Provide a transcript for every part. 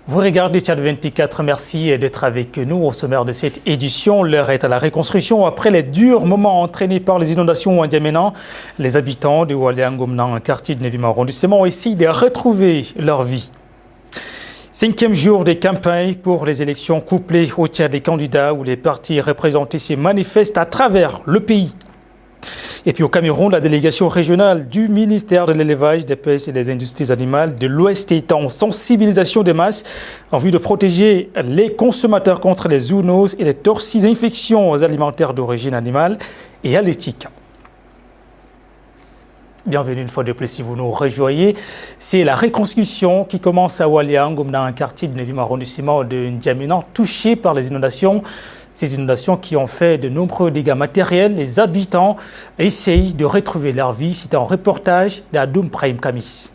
Vous regardez Tchad 24, merci d'être avec nous au sommaire de cette édition. L'heure est à la reconstruction. Après les durs moments entraînés par les inondations en N'Djamena, les habitants de Oualiangomna, un quartier de 9e arrondissement, ont essayé de retrouver leur vie. 5e jour des campagnes pour les élections couplées au Tchad des candidats où les partis représentés se manifestent à travers le pays. Et puis au Cameroun, la délégation régionale du ministère de l'élevage, des pêches et des industries animales de l'Ouest est en sensibilisation des masses en vue de protéger les consommateurs contre les zoonoses et les torsis-infections alimentaires d'origine animale et halieutique. Bienvenue une fois de plus si vous nous rejoignez. C'est la reconstruction qui commence à Oualiangom dans un quartier du 9e arrondissement de N'Djamena touché par les inondations. Ces inondations qui ont fait de nombreux dégâts matériels. Les habitants essayent de retrouver leur vie. C'est un reportage d'Adoum Prime Kamis.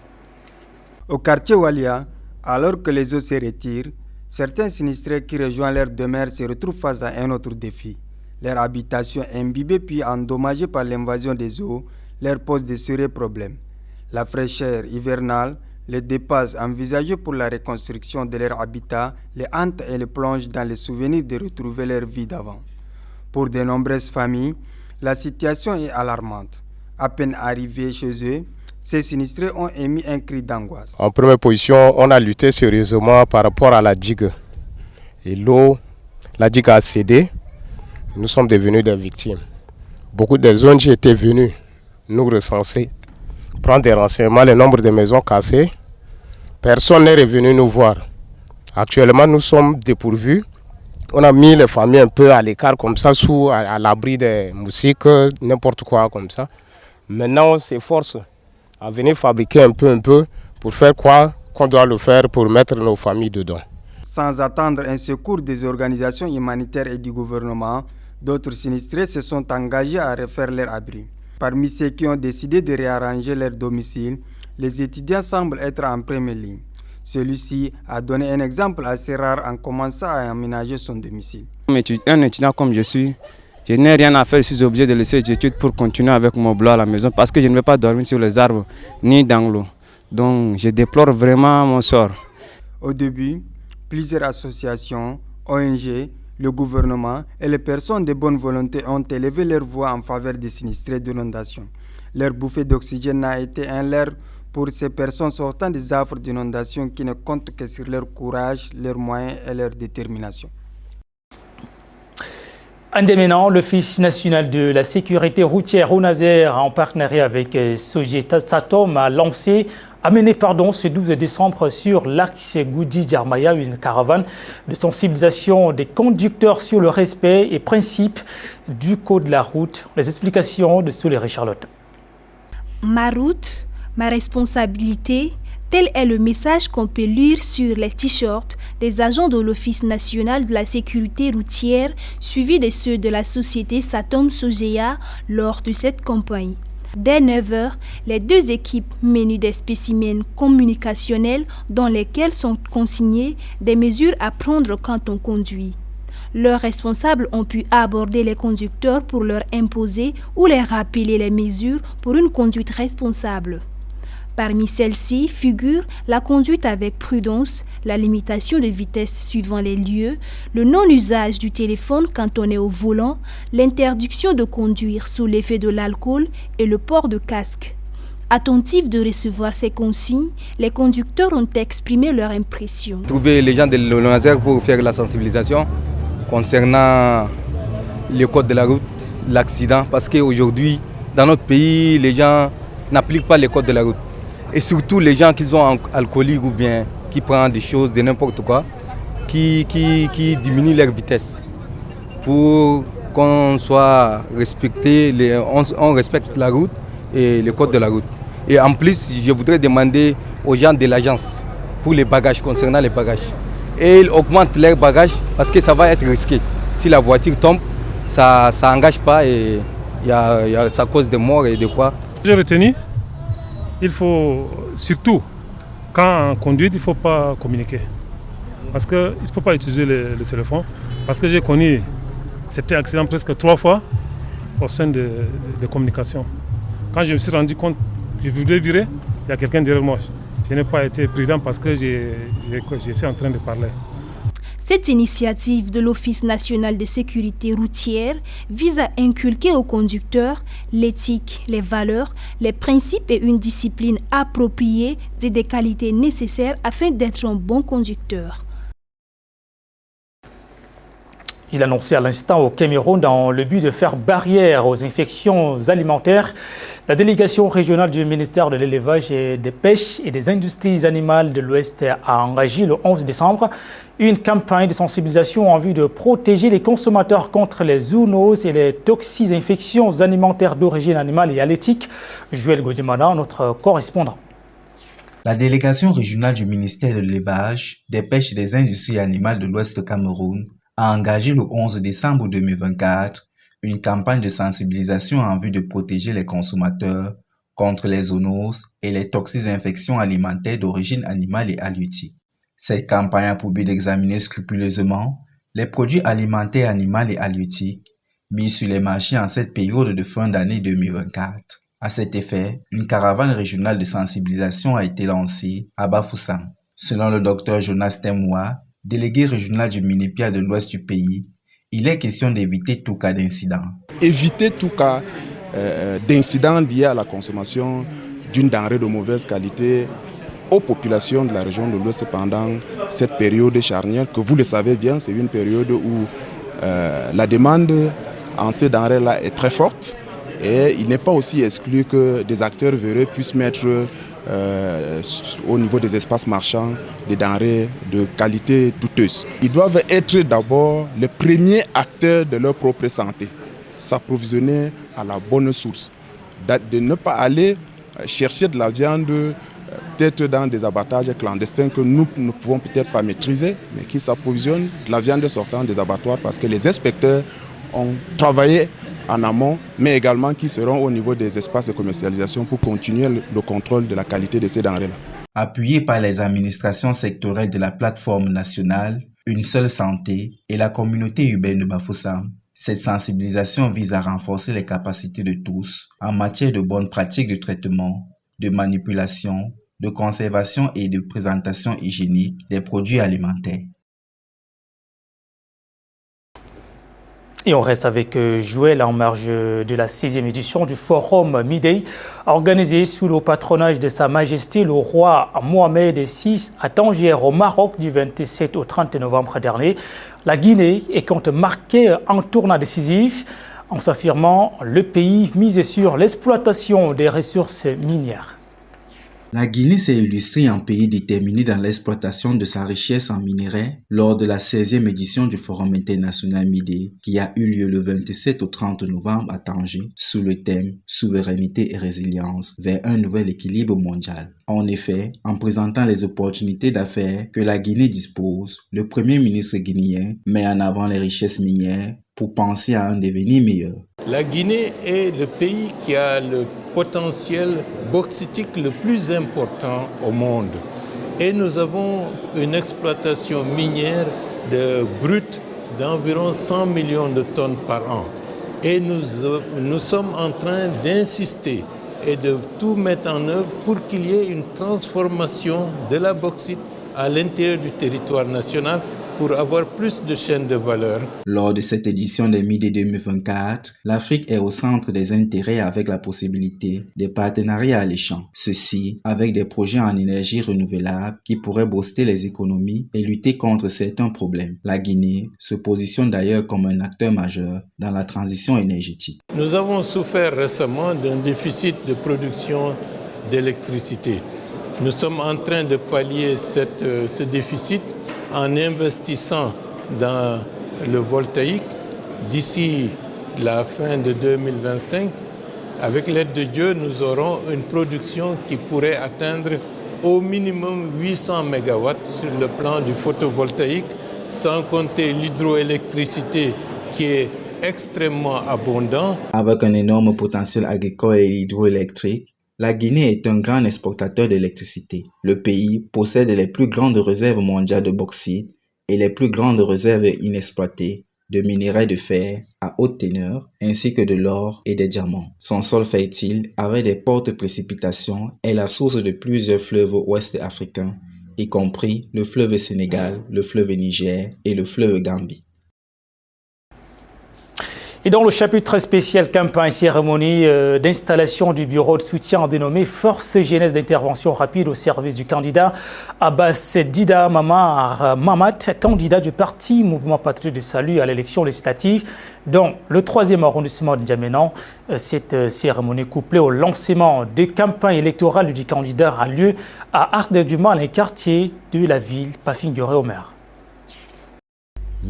Au quartier Oualia, alors que les eaux se retirent, certains sinistrés qui rejoignent leur demeure se retrouvent face à un autre défi. Leur habitation imbibée puis endommagée par l'invasion des eaux leur pose de sérieux problèmes. La fraîcheur hivernale les dépasse envisagées pour la reconstruction de leur habitat, les hante et les plonge dans les souvenirs de retrouver leur vie d'avant. Pour de nombreuses familles, la situation est alarmante. À peine arrivés chez eux, ces sinistrés ont émis un cri d'angoisse. En première position, on a lutté sérieusement par rapport à la digue. Et l'eau, la digue a cédé. Nous sommes devenus des victimes. Beaucoup des ONG étaient venus nous recenser, prendre des renseignements, le nombre de maisons cassées. Personne n'est revenu nous voir. Actuellement, nous sommes dépourvus. On a mis les familles un peu à l'écart comme ça, à l'abri des moustiques, n'importe quoi comme ça. Maintenant, on s'efforce à venir fabriquer un peu pour faire quoi qu'on doit le faire pour mettre nos familles dedans. Sans attendre un secours des organisations humanitaires et du gouvernement, d'autres sinistrés se sont engagés à refaire leur abri. Parmi ceux qui ont décidé de réarranger leur domicile, les étudiants semblent être en première ligne. Celui-ci a donné un exemple assez rare en commençant à aménager son domicile. Un étudiant comme je suis, je n'ai rien à faire, je suis obligé de laisser les études pour continuer avec mon boulot à la maison parce que je ne vais pas dormir sur les arbres ni dans l'eau. Donc je déplore vraiment mon sort. Au début, plusieurs associations, ONG, le gouvernement et les personnes de bonne volonté ont élevé leur voix en faveur des sinistrés d'inondation. Leur bouffée d'oxygène n'a été un leurre pour ces personnes sortant des affres d'inondation qui ne comptent que sur leur courage, leurs moyens et leur détermination. En N'Djamena, l'Office national de la sécurité routière ONASER, en partenariat avec Sogesatom, a mené ce 12 décembre sur l'axe Goudi-Djarmaya une caravane de sensibilisation des conducteurs sur le respect et principes du code de la route. Les explications de Soulé Charlotte. Ma route, ma responsabilité, tel est le message qu'on peut lire sur les t-shirts des agents de l'Office national de la sécurité routière suivis de ceux de la société Satom Sogea lors de cette campagne. Dès 9h, les deux équipes menuent des spécimens communicationnels dans lesquels sont consignées des mesures à prendre quand on conduit. Leurs responsables ont pu aborder les conducteurs pour leur imposer ou les rappeler les mesures pour une conduite responsable. Parmi celles-ci figurent la conduite avec prudence, la limitation de vitesse suivant les lieux, le non-usage du téléphone quand on est au volant, l'interdiction de conduire sous l'effet de l'alcool et le port de casque. Attentifs de recevoir ces consignes, les conducteurs ont exprimé leur impression. Trouver les gens de l'ONASER pour faire la sensibilisation concernant le code de la route, l'accident, parce qu'aujourd'hui, dans notre pays, les gens n'appliquent pas le code de la route. Et surtout les gens qui sont alcooliques ou bien qui prennent des choses de n'importe quoi, qui diminuent leur vitesse pour qu'on soit respecté, on respecte la route et le code de la route. Et en plus, je voudrais demander aux gens de l'agence pour les bagages, concernant les bagages. Et ils augmentent leurs bagages parce que ça va être risqué. Si la voiture tombe, ça n'engage pas et ça cause des morts et de quoi. J'ai retenu. Il faut surtout, quand on conduit, il ne faut pas communiquer. Parce qu'il ne faut pas utiliser le téléphone. Parce que j'ai connu cet accident presque 3 fois au sein de communication. Quand je me suis rendu compte, je voulais virer, il y a quelqu'un derrière moi. Je n'ai pas été prudent parce que je suis en train de parler. Cette initiative de l'Office national de sécurité routière vise à inculquer aux conducteurs l'éthique, les valeurs, les principes et une discipline appropriée et des qualités nécessaires afin d'être un bon conducteur. Il annonçait à l'instant au Cameroun dans le but de faire barrière aux infections alimentaires. La délégation régionale du ministère de l'Élevage et des Pêches et des Industries animales de l'Ouest a engagé le 11 décembre une campagne de sensibilisation en vue de protéger les consommateurs contre les zoonoses et les toxines-infections alimentaires d'origine animale et halieutique. Joël Godimana, notre correspondant. La délégation régionale du ministère de l'Élevage, des Pêches et des Industries animales de l'Ouest Cameroun a engagé le 11 décembre 2024 une campagne de sensibilisation en vue de protéger les consommateurs contre les zoonoses et les toxines-infections alimentaires d'origine animale et halieutique. Cette campagne a pour but d'examiner scrupuleusement les produits alimentaires animaux et halieutiques mis sur les marchés en cette période de fin d'année 2024. À cet effet, une caravane régionale de sensibilisation a été lancée à Bafoussam. Selon le Dr Jonas Temoua, délégué régional du Minépia de l'ouest du pays, il est question d'éviter tout cas d'incident. Éviter tout cas d'incident lié à la consommation d'une denrée de mauvaise qualité aux populations de la région de l'Ouest pendant cette période charnière, que vous le savez bien, c'est une période où la demande en ces denrées-là est très forte et il n'est pas aussi exclu que des acteurs véreux puissent mettre au niveau des espaces marchands des denrées de qualité douteuse. Ils doivent être d'abord les premiers acteurs de leur propre santé, s'approvisionner à la bonne source, de ne pas aller chercher de la viande peut-être dans des abattages clandestins que nous ne pouvons peut-être pas maîtriser, mais qui s'approvisionnent de la viande sortant des abattoirs parce que les inspecteurs ont travaillé en amont, mais également qui seront au niveau des espaces de commercialisation pour continuer le contrôle de la qualité de ces denrées-là. Appuyé par les administrations sectorielles de la plateforme nationale, Une seule santé et la communauté urbaine de Bafoussam, cette sensibilisation vise à renforcer les capacités de tous en matière de bonnes pratiques de traitement, de manipulation, de conservation et de présentation hygiénique des produits alimentaires. Et on reste avec Joël en marge de la 6e édition du Forum Midday, organisé sous le patronage de Sa Majesté le roi Mohamed VI à Tanger au Maroc du 27 au 30 novembre dernier. La Guinée est compte marquer un tournant décisif en s'affirmant le pays misé sur l'exploitation des ressources minières. La Guinée s'est illustrée en pays déterminé dans l'exploitation de sa richesse en minerais lors de la 16e édition du Forum international Midday qui a eu lieu le 27 au 30 novembre à Tanger sous le thème « Souveraineté et résilience vers un nouvel équilibre mondial ». En effet, en présentant les opportunités d'affaires que la Guinée dispose, le Premier ministre guinéen met en avant les richesses minières pour penser à un devenir meilleur. La Guinée est le pays qui a le potentiel bauxitique le plus important au monde. Et nous avons une exploitation minière de brut d'environ 100 millions de tonnes par an. Et nous sommes en train d'insister et de tout mettre en œuvre pour qu'il y ait une transformation de la bauxite à l'intérieur du territoire national pour avoir plus de chaînes de valeur. Lors de cette édition des Midday 2024, l'Afrique est au centre des intérêts avec la possibilité des partenariats alléchants. Ceci avec des projets en énergie renouvelable qui pourraient booster les économies et lutter contre certains problèmes. La Guinée se positionne d'ailleurs comme un acteur majeur dans la transition énergétique. Nous avons souffert récemment d'un déficit de production d'électricité. Nous sommes en train de pallier ce déficit en investissant dans le voltaïque. D'ici la fin de 2025, avec l'aide de Dieu, nous aurons une production qui pourrait atteindre au minimum 800 MW sur le plan du photovoltaïque, sans compter l'hydroélectricité qui est extrêmement abondante. Avec un énorme potentiel agricole et hydroélectrique, la Guinée est un grand exportateur d'électricité. Le pays possède les plus grandes réserves mondiales de bauxite et les plus grandes réserves inexploitées de minerais de fer à haute teneur, ainsi que de l'or et des diamants. Son sol fertile, avec des fortes précipitations, est la source de plusieurs fleuves ouest africains, y compris le fleuve Sénégal, le fleuve Niger et le fleuve Gambie. Et dans le chapitre spécial campagne cérémonie d'installation du bureau de soutien dénommé Force Jeunesse d'intervention rapide au service du candidat Abbas Dida Mamat, candidat du parti Mouvement Patriote du Salut à l'élection législative dans le 3e arrondissement de N'Djamena. Cette cérémonie couplée au lancement des campagnes électorales du candidat a lieu à Ardèche-du-Mal, un quartier de la ville, Pafinguré-Omer.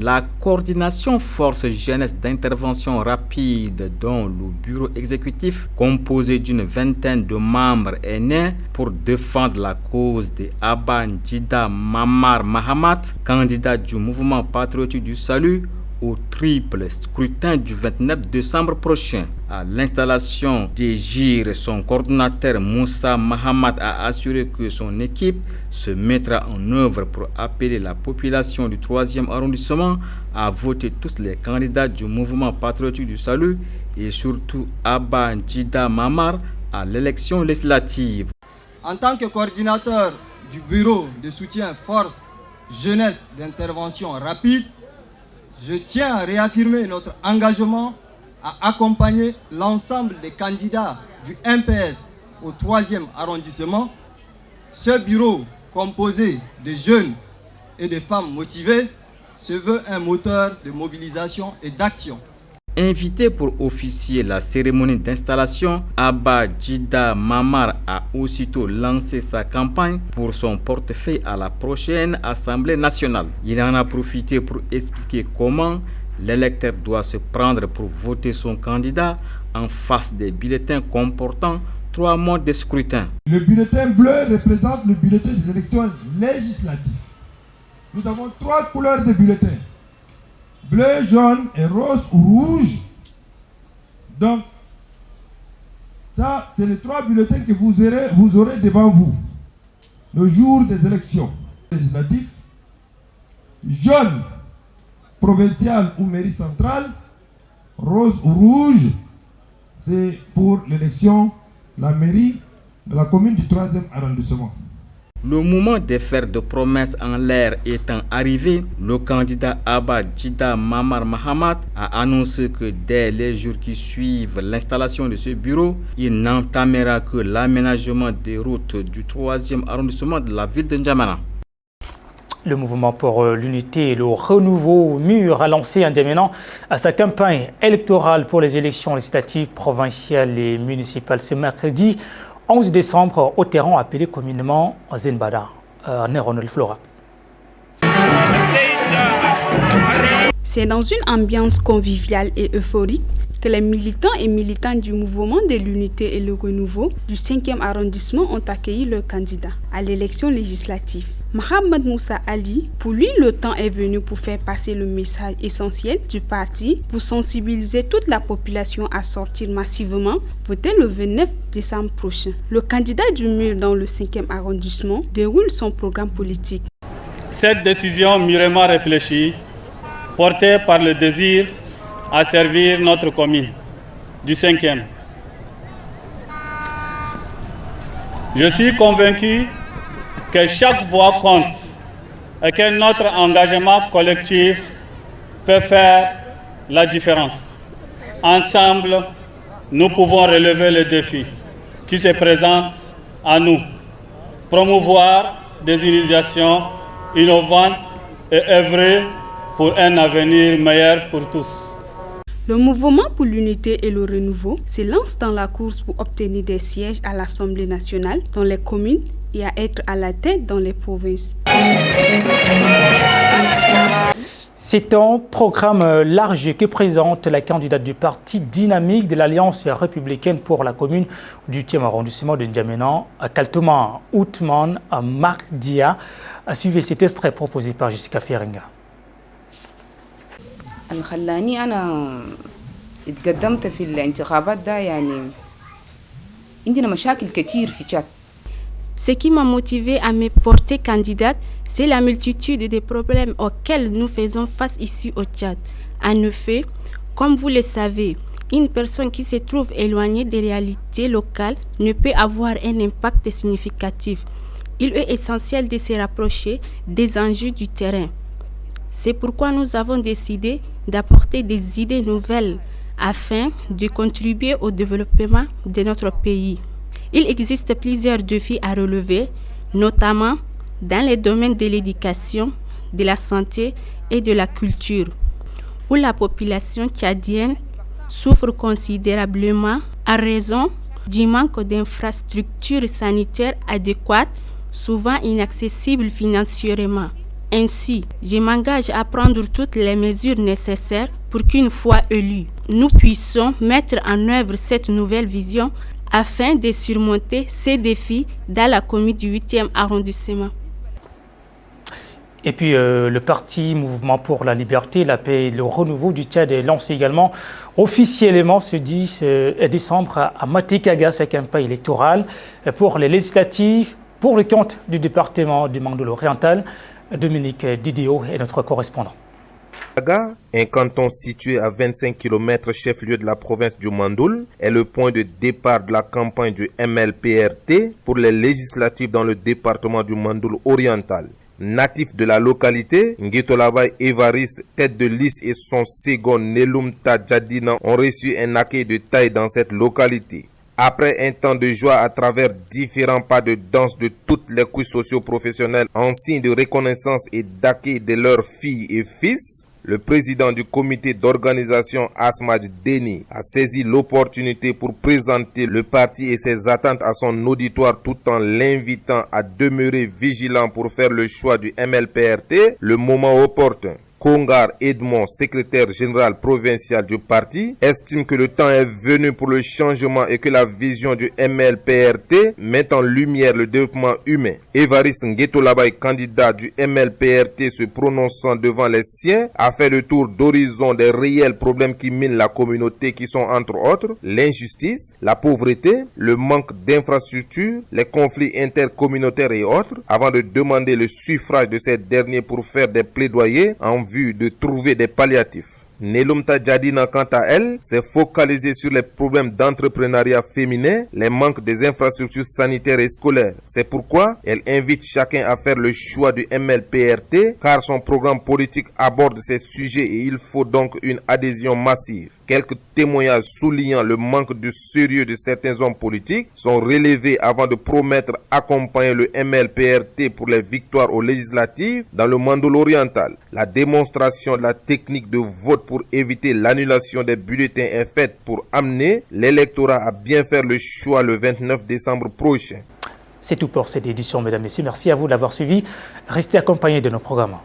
La coordination Force Jeunesse d'intervention rapide dont le bureau exécutif, composé d'une vingtaine de membres, est né pour défendre la cause de Abbas Dida Mamar Mahamat, candidat du mouvement patriotique du salut, au triple scrutin du 29 décembre prochain. À l'installation des GIR, son coordonnateur Moussa Mahamat a assuré que son équipe se mettra en œuvre pour appeler la population du 3e arrondissement à voter tous les candidats du mouvement patriotique du salut et surtout Abbas Dida Mamar à l'élection législative. En tant que coordinateur du bureau de soutien Force Jeunesse d'intervention rapide, je tiens à réaffirmer notre engagement à accompagner l'ensemble des candidats du MPS au 3e arrondissement. Ce bureau, composé de jeunes et de femmes motivées, se veut un moteur de mobilisation et d'action. Invité pour officier la cérémonie d'installation, Abbas Dida Mamar a aussitôt lancé sa campagne pour son portefeuille à la prochaine Assemblée nationale. Il en a profité pour expliquer comment l'électeur doit se prendre pour voter son candidat en face des bulletins comportant 3 modes de scrutin. Le bulletin bleu représente le bulletin des élections législatives. Nous avons 3 couleurs de bulletins: bleu, jaune et rose ou rouge. Donc, ça, c'est les 3 bulletins que vous aurez devant vous le jour des élections législatives. Jaune, provincial ou mairie centrale. Rose ou rouge, c'est pour l'élection, la mairie de la commune du 3e arrondissement. Le moment de faire de promesses en l'air étant arrivé, le candidat Abbas Dida Mamar Mahamat a annoncé que dès les jours qui suivent l'installation de ce bureau, il n'entamera que l'aménagement des routes du 3e arrondissement de la ville de N'Djamena. Le mouvement pour l'unité et le renouveau MUR a lancé en N'Djamena à sa campagne électorale pour les élections législatives provinciales et municipales ce mercredi 11 décembre au terrain appelé communément Zenbada, Néronel Flora. C'est dans une ambiance conviviale et euphorique que les militants et militantes du mouvement de l'unité et le renouveau du 5e arrondissement ont accueilli leur candidat à l'élection législative. Mohamed Moussa Ali, pour lui, le temps est venu pour faire passer le message essentiel du parti pour sensibiliser toute la population à sortir massivement voter le 29 décembre prochain. Le candidat du MUR dans le 5e arrondissement déroule son programme politique. Cette décision mûrement réfléchie, portée par le désir à servir notre commune du 5e. Je suis convaincu que chaque voix compte et que notre engagement collectif peut faire la différence. Ensemble, nous pouvons relever les défis qui se présentent à nous, promouvoir des initiations innovantes et œuvrer pour un avenir meilleur pour tous. Le mouvement pour l'unité et le renouveau se lance dans la course pour obtenir des sièges à l'Assemblée nationale dans les communes et à être à la tête dans les provinces. C'est un programme large que présente la candidate du parti dynamique de l'Alliance républicaine pour la commune du 8e arrondissement de N'Djamena, à Kaltouma Outman Mardia. A suivi cet extrait proposé par Jessica Feringa. اللي خلاني أنا اتقدمت في الانتخابات ده يعني عندنا مشاكل كتير في تشاد. Ce qui m'a motivée à me porter candidate, c'est la multitude des problèmes auxquels nous faisons face ici au Tchad. En effet, comme vous le savez, une personne qui se trouve éloignée des réalités locales ne peut avoir un impact significatif. Il est essentiel de se rapprocher des enjeux du terrain. C'est pourquoi nous avons décidé d'apporter des idées nouvelles afin de contribuer au développement de notre pays. Il existe plusieurs défis à relever, notamment dans les domaines de l'éducation, de la santé et de la culture, où la population tchadienne souffre considérablement à raison du manque d'infrastructures sanitaires adéquates, souvent inaccessibles financièrement. Ainsi, je m'engage à prendre toutes les mesures nécessaires pour qu'une fois élus, nous puissions mettre en œuvre cette nouvelle vision afin de surmonter ces défis dans la commune du 8e arrondissement. Et puis le parti Mouvement pour la liberté, la paix et le renouveau du Tchad est lancé également officiellement ce 10 décembre à Matekaga, sa campagne électorale pour les législatives, pour le compte du département du Mandul oriental. Dominique Didio est notre correspondant. Matekaga, un canton situé à 25 km chef-lieu de la province du Mandul, est le point de départ de la campagne du MLPRT pour les législatives dans le département du Mandul oriental. Natif de la localité, Ngitolabay Évariste, tête de liste, et son second Nelumta Djadina ont reçu un accueil de taille dans cette localité. Après un temps de joie à travers différents pas de danse de toutes les couches socio-professionnelles en signe de reconnaissance et d'accueil de leurs filles et fils, le président du comité d'organisation Asmaj Deni a saisi l'opportunité pour présenter le parti et ses attentes à son auditoire tout en l'invitant à demeurer vigilant pour faire le choix du MLPRT le moment opportun. Kongar Edmond, secrétaire général provincial du parti, estime que le temps est venu pour le changement et que la vision du MLPRT met en lumière le développement humain. Évariste Nguetolabay, candidat du MLPRT se prononçant devant les siens, a fait le tour d'horizon des réels problèmes qui minent la communauté qui sont entre autres l'injustice, la pauvreté, le manque d'infrastructures, les conflits intercommunautaires et autres, avant de demander le suffrage de ces derniers pour faire des plaidoyers en vue de trouver des palliatifs. Nelumta Djadina, quant à elle, s'est focalisée sur les problèmes d'entrepreneuriat féminin, les manques des infrastructures sanitaires et scolaires. C'est pourquoi elle invite chacun à faire le choix du MLPRT, car son programme politique aborde ces sujets et il faut donc une adhésion massive. Quelques témoignages soulignant le manque de sérieux de certains hommes politiques sont relevés avant de promettre accompagner le MLPRT pour les victoires aux législatives dans le Mandul oriental. La démonstration de la technique de vote pour éviter l'annulation des bulletins est faite pour amener l'électorat à bien faire le choix le 29 décembre prochain. C'est tout pour cette édition, mesdames et messieurs. Merci à vous de l'avoir suivi. Restez accompagnés de nos programmes.